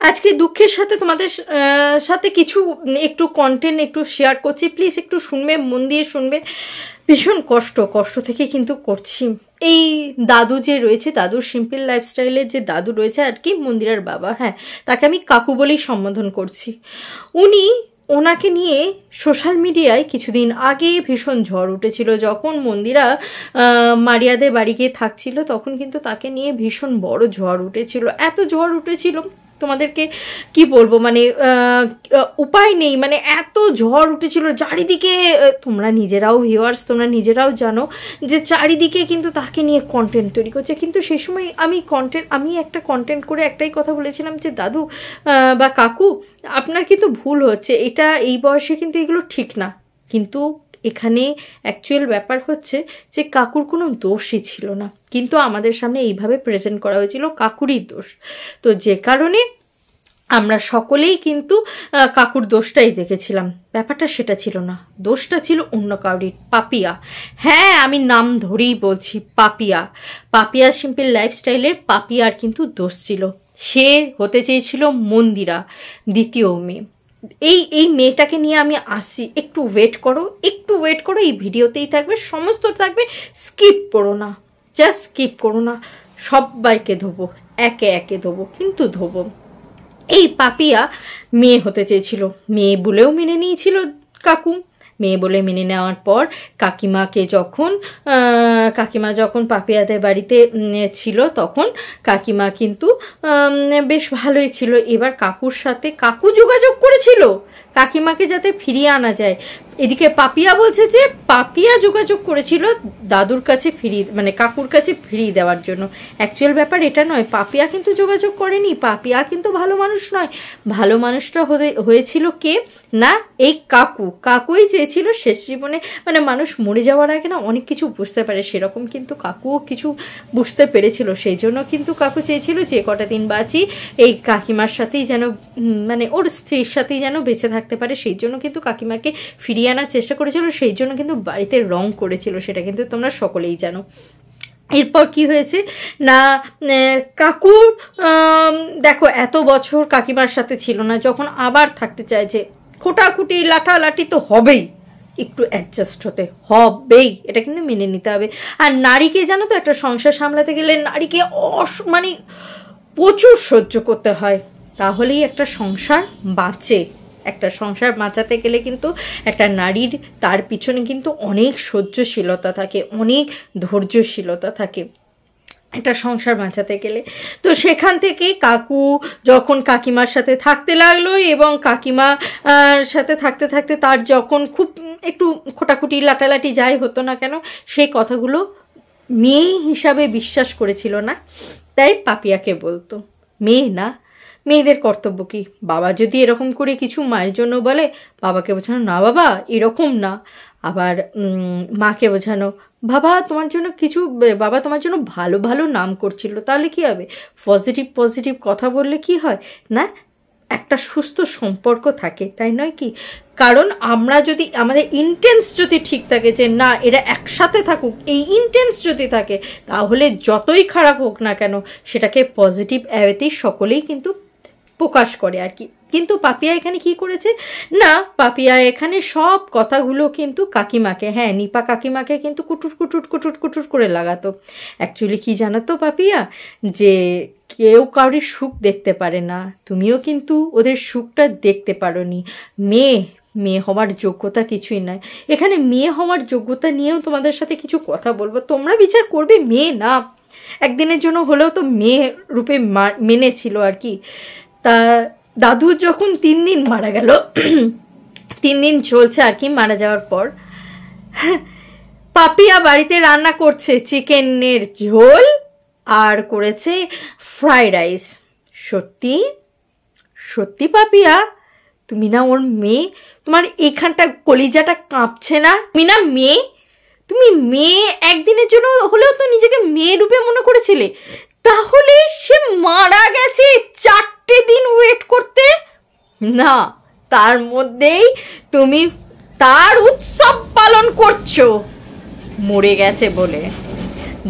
আজকে দুঃখের সাথে তোমাদের সাথে কিছু একটু কন্টেন্ট একটু শেয়ার করছি, প্লিজ একটু শুনবে, মন দিয়ে শুনবে। ভীষণ কষ্ট থেকে কিন্তু করছি। এই দাদু যে রয়েছে, দাদুর সিম্পল লাইফস্টাইলের যে দাদু রয়েছে আর কি, মন্দিরার বাবা, হ্যাঁ তাকে আমি কাকু বলেই সম্বোধন করছি। ওনাকে নিয়ে সোশ্যাল মিডিয়ায় কিছুদিন আগে ভীষণ ঝড় উঠেছিল। যখন মন্দিরা মারিয়াদের বাড়ি গিয়ে থাকছিল তখন কিন্তু তাকে নিয়ে ভীষণ বড় ঝড় উঠেছিল। এত ঝড় উঠেছিল তোমাদেরকে কি বলবো, মানে উপায় নেই, মানে এত ঝড় উঠেছিল চারিদিকে। তোমরা নিজেরাও ভিউয়ার্স, তোমরা নিজেরাও জানো যে চারিদিকে কিন্তু তাকে নিয়ে কন্টেন্ট তৈরি করছে। কিন্তু সেই সময় আমি একটা কন্টেন্ট করে একটাই কথা বলেছিলাম যে দাদু বা কাকু আপনার কিন্তু ভুল হচ্ছে, এটা এই বয়সে কিন্তু এগুলো ঠিক না। কিন্তু এখানে অ্যাকচুয়াল ব্যাপার হচ্ছে যে কাকুর কোনো দোষই ছিল না, কিন্তু আমাদের সামনে এইভাবে প্রেজেন্ট করা হয়েছিল কাকুরই দোষ। তো যে কারণে আমরা সকলেই কিন্তু কাকুর দোষটাই দেখেছিলাম। ব্যাপারটা সেটা ছিল না, দোষটা ছিল অন্য কাউরির, পাপিয়া। হ্যাঁ আমি নাম ধরেই বলছি, পাপিয়া সিম্পল লাইফস্টাইলের পাপিয়ার কিন্তু দোষ ছিল। সে হতে চেয়েছিল মন্দিরা দ্বিতীয় মেয়ে। এই মেয়েটাকে নিয়ে আমি আসি, একটু ওয়েট করো, এই ভিডিওতেই থাকবে, সমস্ত থাকবে, স্কিপ করো না, জাস্ট স্কিপ করো না। সবাইকে ধোবো, একে একে ধোবো, কিন্তু ধোবো। এই পাপিয়া মেয়ে হতে চেয়েছিল, মেয়ে বলেও মেনে নিয়েছিল কাকু। মেয়ে বলে মেনে নেওয়ার পর কাকিমা যখন পাপিয়াদের বাড়িতে ছিল তখন কাকিমা কিন্তু বেশ ভালোই ছিল। এবার কাকুর সাথে কাকু যোগাযোগ করেছিল কাকিমাকে যাতে ফিরিয়ে আনা যায়। এদিকে পাপিয়া বলছে যে পাপিয়া যোগাযোগ করেছিল দাদুর কাছে মানে কাকুর কাছে ফিরিয়ে দেওয়ার জন্য। অ্যাকচুয়াল ব্যাপার এটা নয়, পাপিয়া কিন্তু যোগাযোগ করেনি, পাপিয়া কিন্তু ভালো মানুষ নয়। ভালো মানুষটা হয়েছিল কে না, এই কাকুই চেয়েছিল শেষ জীবনে, মানে মানুষ মরে যাওয়ার আগে না অনেক কিছু বুঝতে পারে, সেরকম কিন্তু কাকুও কিছু বুঝতে পেরেছিল। সেই জন্য কিন্তু কাকু চেয়েছিল যে কটা দিন বাঁচি এই কাকিমার সাথেই যেন, মানে ওর স্ত্রীর সাথেই যেন বেঁচে থাকতে পারে। সেই জন্য কিন্তু কাকিমাকে ফিরিয়ে আনার চেষ্টা করেছিল, সেই জন্য কিন্তু বাড়িতে রং করেছিল, সেটা কিন্তু তোমরা সকলেই জানো। এরপর কি হয়েছে না, কাকুর দেখো এত বছর কাকিমার সাথে ছিল না, যখন আবার থাকতে চাইছে, খোটাখুটি লাঠালাঠি তো হবেই, একটু অ্যাডজাস্ট হতে হবেই, এটা কিন্তু মেনে নিতে হবে। আর নারীকে জানো তো, একটা সংসার সামলাতে গেলে নারীকে মানে প্রচুর সহ্য করতে হয়, তাহলেই একটা সংসার বাঁচে। একটা সংসার বাঁচাতে গেলে কিন্তু একটা নারীর তার পিছনে কিন্তু অনেক সহ্যশীলতা থাকে, অনেক ধৈর্যশীলতা থাকে একটা সংসার বাঁচাতে গেলে। তো সেখান থেকে কাকু যখন কাকিমার সাথে থাকতে লাগলো এবং কাকিমার সাথে থাকতে থাকতে তার যখন খুব একটু খোটাখুটি লাটালাটি যাই হতো না কেন, সেই কথাগুলো মেয়ে হিসাবে বিশ্বাস করেছিল না, তাই পাপিয়াকে বলতো। মেয়ে না, মেয়েদের কর্তব্য কি, বাবা যদি এরকম করে কিছু মায়ের জন্য বলে বাবাকে বোঝানো না বাবা এরকম না, আবার মাকে বোঝানো বাবা তোমার জন্য ভালো ভালো নাম করছিল, তাহলে কি হবে, পজিটিভ কথা বললে কি হয় না, একটা সুস্থ সম্পর্ক থাকে, তাই নয় কি? কারণ আমরা যদি আমাদের ইন্টেন্স যদি ঠিক থাকে যে না এরা একসাথে থাকুক, এই ইন্টেন্স যদি থাকে তাহলে যতই খারাপ হোক না কেন সেটাকে পজিটিভ অ্যাওয়েতেই সকলেই কিন্তু প্রকাশ করে আর কি। কিন্তু পাপিয়া এখানে কি করেছে না, পাপিয়া এখানে সব কথাগুলো কিন্তু কাকিমাকে, হ্যাঁ নিপা কাকিমাকে কিন্তু কুটুট করে লাগাতো। অ্যাকচুয়ালি কি জানো তো পাপিয়া, যে কেউ কারোর সুখ দেখতে পারে না, তুমিও কিন্তু ওদের সুখটা দেখতে পারোনি। মেয়ে হওয়ার যোগ্যতা কিছুই নয়, এখানে মেয়ে হওয়ার যোগ্যতা নিয়েও তোমাদের সাথে কিছু কথা বলবো, তোমরা বিচার করবে। মেয়ে না, একদিনের জন্য হলেও তো মেয়ে রূপে মেনেছিল আর কি। তা দাদু যখন 3 দিন মারা গেল, 3 দিন চলছে আর কি, মারা যাওয়ার পর পাপিয়া বাড়িতে রান্না করছে চিকেনের ঝোল আর করেছে ফ্রাইড রাইস। সত্যি পাপিয়া তুমি না ওর মেয়ে, তোমার এখানটা কলিজাটা কাঁপছে না? তুমি মেয়ে একদিনের জন্য হলেও তো নিজেকে মেয়ে রূপে মনে করেছিলে, তাহলে সে মারা গেছে 4টে দিন ওয়েট করতে না, তার মধ্যেই তুমি তার উৎসব পালন করছো মরে গেছে বলে,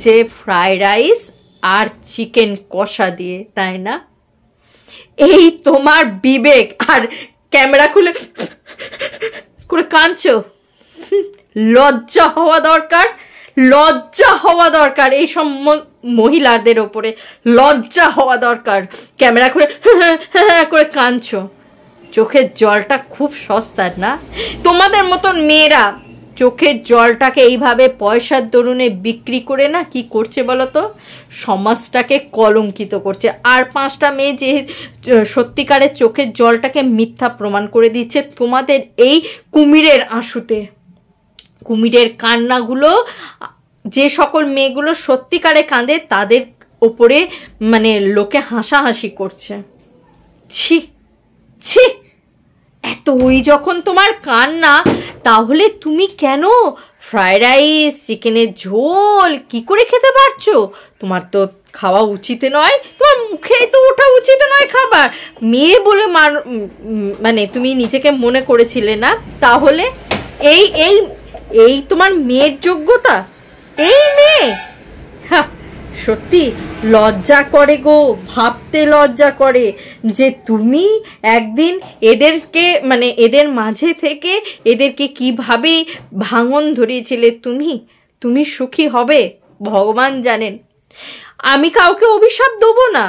যে ফ্রাইড রাইস আর চিকেন কষা দিয়ে, তাই না? এই তোমার বিবেক, আর ক্যামেরা খুলে করে কাঁদছো। লজ্জা হওয়া দরকার, লজ্জা হওয়া দরকার এই সব মহিলাদের ওপরে, লজ্জা হওয়া দরকার। ক্যামেরা করে করে কাঁদছো। চোখের জলটা খুব সস্তার না? তোমাদের মতন মেয়েরা চোখের জলটাকে এইভাবে পয়সার দরুনে বিক্রি করে না কি করছে বলো তো? সমাজটাকে কলঙ্কিত করছে। আর 5টা মেয়ে যে সত্যিকারের চোখের জলটাকে মিথ্যা প্রমাণ করে দিচ্ছে তোমাদের এই কুমিরের আঁশুতে। কুমিরের কান্নাগুলো, যে সকল মেয়েগুলো সত্যিকারে কাঁদে তাদের ওপরে মানে লোকে হাসাহাসি করছে। ছি ছি, এতই যখন তোমার কান্না, তাহলে তুমি কেন ফ্রাইড রাইস, চিকেনের ঝোল কি করে খেতে পারছো? তোমার তো খাওয়া উচিত নয়, তোমার মুখে তো ওঠা উচিত নয় খাবার। মেয়ে বলে মানে তুমি নিজেকে মনে করেছিলে না? তাহলে এই এই এই তোমার মেয়ের যোগ্যতা? এই মেয়ে, সত্যি লজ্জা করে গো, ভাবতে লজ্জা করে যে তুমি একদিন এদেরকে মানে এদের মাঝে থেকে এদেরকে কিভাবে ভাঙন ধরিয়েছিলে। তুমি সুখী হবে ভগবান জানেন। আমি কাউকে অভিশাপ দেবো না,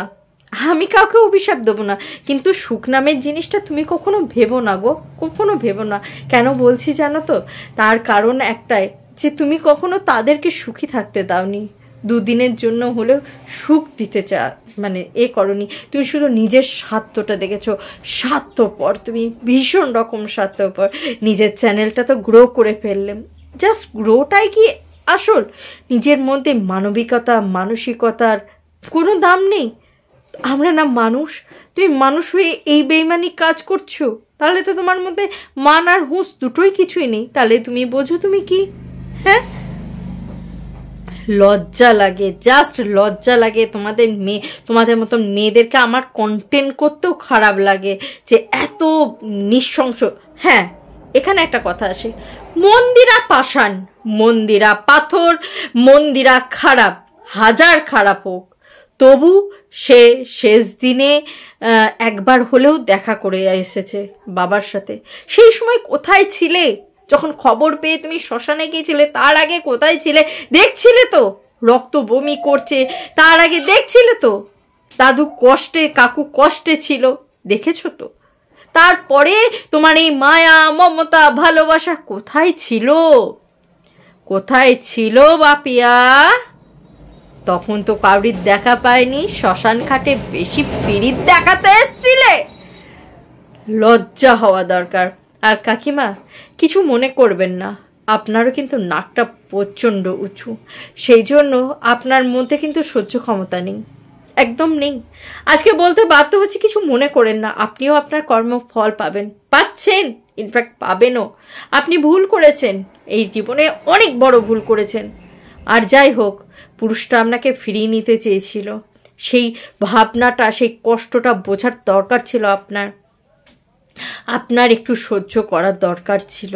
আমি কাউকে অভিশাপ দেবো না, কিন্তু সুখ নামের জিনিসটা তুমি কখনো ভেবো না গো, কখনো ভেবো না। কেন বলছি জানো তো? তার কারণ একটাই, যে তুমি কখনো তাদেরকে সুখী থাকতে দাওনি। দুদিনের জন্য হলেও সুখ দিতে মানে করনি। তুমি শুধু নিজের স্বার্থটা দেখেছো। স্বার্থপর, তুমি ভীষণ রকম স্বার্থপর। নিজের চ্যানেলটা তো গ্রো করে ফেললে, জাস্ট গ্রোটাই কি আসল? নিজের মধ্যে মানবিকতা, মানসিকতার কোনো দাম নেই। আমরা না মানুষ? তুমি মানুষ হয়ে এই বেইমানি কাজ করছো, তাহলে তো তোমার মধ্যে মান আর হুঁশ দুটোই কিছুই নেই। তাহলে তুমি বোঝো তুমি কি? হ্যাঁ, লজ্জা লাগে, জাস্ট লজ্জা লাগে। তোমাদের মতন মেয়েদেরকে আমার কন্টেন্ট করতেও খারাপ লাগে যে এত নৃশংস। হ্যাঁ, এখানে একটা কথা আসে, মন্দিরা পাষাণ, মন্দিরা পাথর, মন্দিরা খারাপ, হাজার খারাপ হোক, তবু সে শেষ দিনে একবার হলেও দেখা করে এসেছে বাবার সাথে। সেই সময় কোথায় ছিলে? যখন খবর পেয়ে তুমি শ্মশানে গিয়েছিলে, তার আগে কোথায় ছিলে? দেখছিলে তো রক্ত বমি করছে, তার আগে দেখছিলে তো দাদু কষ্টে, কাকু কষ্টে ছিল, দেখেছো তো? তারপরে তোমার এই মায়া, মমতা, ভালোবাসা কোথায় ছিল? কোথায় ছিল বাপিয়া? তখন তো কাউরির দেখা পায়নি, শ্মশান ঘাটে বেশি পিরিত দেখাতে এসছিলে। লজ্জা হওয়া দরকার। আর কাকিমা, কিছু মনে করবেন না, আপনারও কিন্তু নাকটা প্রচণ্ড উঁচু, সেই জন্য আপনার মধ্যে কিন্তু সহ্য ক্ষমতা নেই, একদম নেই। আজকে বলতে বাধ্য হচ্ছে, কিছু মনে করেন না, আপনিও আপনার কর্মফল পাবেন, পাচ্ছেন, ইনফ্যাক্ট পাবেনও। আপনি ভুল করেছেন, এই জীবনে অনেক বড় ভুল করেছেন। আর যাই হোক, পুরুষটা আপনাকে ফিরিয়ে নিতে চেয়েছিল, সেই ভাবনাটা, সেই কষ্টটা বোঝার দরকার ছিল আপনার একটু সহ্য করার দরকার ছিল।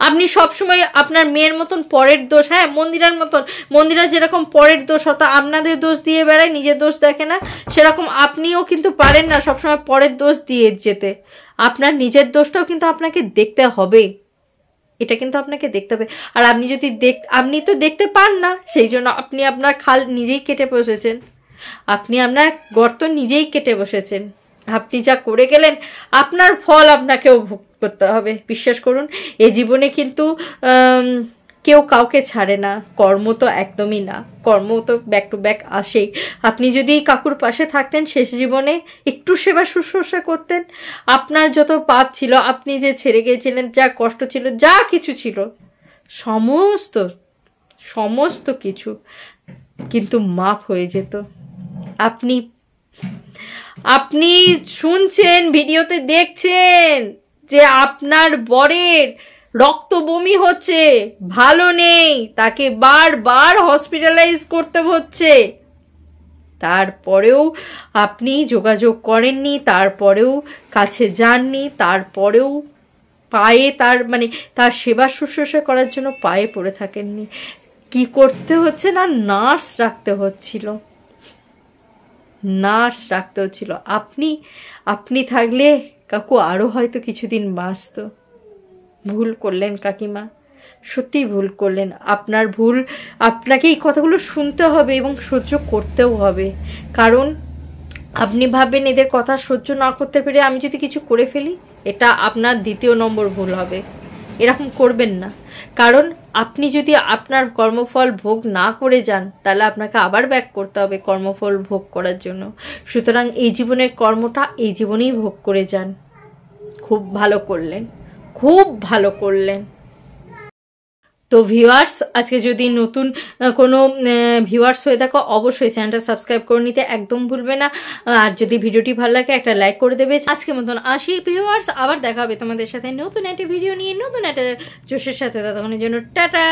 আপনি সবসময় আপনার মেয়ের মতন পরের দোষ, হ্যাঁ মন্দিরার মতন, মন্দিরা যেরকম পরের দোষ হতো আপনাদের দোষ দিয়ে বেড়ায়, নিজের দোষ দেখে না, সেরকম আপনিও কিন্তু পারেন না সবসময় পরের দোষ দিয়ে যেতে। আপনার নিজের দোষটাও কিন্তু আপনাকে দেখতে হবে, এটা কিন্তু আপনাকে দেখতে হবে। আর আপনি তো দেখতে পান না, সেই জন্য আপনি আপনার খাল নিজেই কেটে বসেছেন, আপনি আপনার গর্ত নিজেই কেটে বসেছেন। আপনি যা করে গেলেন, আপনার ফল আপনাকেও ভোগ করতে হবে। বিশ্বাস করুন, এ জীবনে কিন্তু কেউ কাউকে ছাড়ে না, কর্ম তো একদমই না, কর্ম তো ব্যাক টু ব্যাক আসেই। আপনি যদি কাকুর পাশে থাকতেন, শেষ জীবনে একটু সেবা শুশ্রূষা করতেন, আপনার যত পাপ ছিল, আপনি যে ছেড়ে গিয়েছিলেন, যা কষ্ট ছিল, যা কিছু ছিল, সমস্ত কিছু কিন্তু মাফ হয়ে যেত। আপনি শুনছেন, ভিডিওতে দেখছেন যে আপনার বরের রক্ত বমি হচ্ছে, ভালো নেই, তাকে বারবার হসপিটালাইজ করতে হচ্ছে, তারপরেও আপনি যোগাযোগ করেননি, তারপরেও কাছে যাননি, তারপরেও পায়ে তার সেবা শুশ্রূষা করার জন্য পায়ে পড়ে থাকেননি। কি করতে হচ্ছে না, নার্স রাখতে হচ্ছিল। নার্স রাখতে হচ্ছিল। আপনি থাকলে কাকু আরও হয়তো কিছুদিন বাঁচত। ভুল করলেন কাকিমা, সত্যিই ভুল করলেন। আপনার ভুল, আপনাকে এই কথাগুলো শুনতে হবে এবং সহ্য করতেও হবে। কারণ আপনি ভাববেন এদের কথা সহ্য না করতে পেরে আমি যদি কিছু করে ফেলি, এটা আপনার দ্বিতীয় নম্বর ভুল হবে। এরকম করবেন না। কারণ আপনি যদি আপনার কর্মফল ভোগ না করে যান, তাহলে আপনাকে আবার ব্যাক করতে হবে কর্মফল ভোগ করার জন্য। সুতরাং এই জীবনের কর্মটা এই জীবনেই ভোগ করে যান। খুব ভালো করলেন, খুব ভালো করলেন। তো ভিউয়ার্স, আজকে যদি নতুন কোনো ভিউয়ার্স হয়ে থাকো, অবশ্যই চ্যানেলটা সাবস্ক্রাইব করে নিতে একদম ভুলবে না। আর যদি ভিডিওটি ভালো লাগে একটা লাইক করে দেবে। আজকের মতন আসি ভিউয়ার্স, আবার দেখা হবে তোমাদের সাথে নতুন একটা ভিডিও নিয়ে, নতুন একটা জোশের সাথে। ততক্ষণের জন্য টাটা।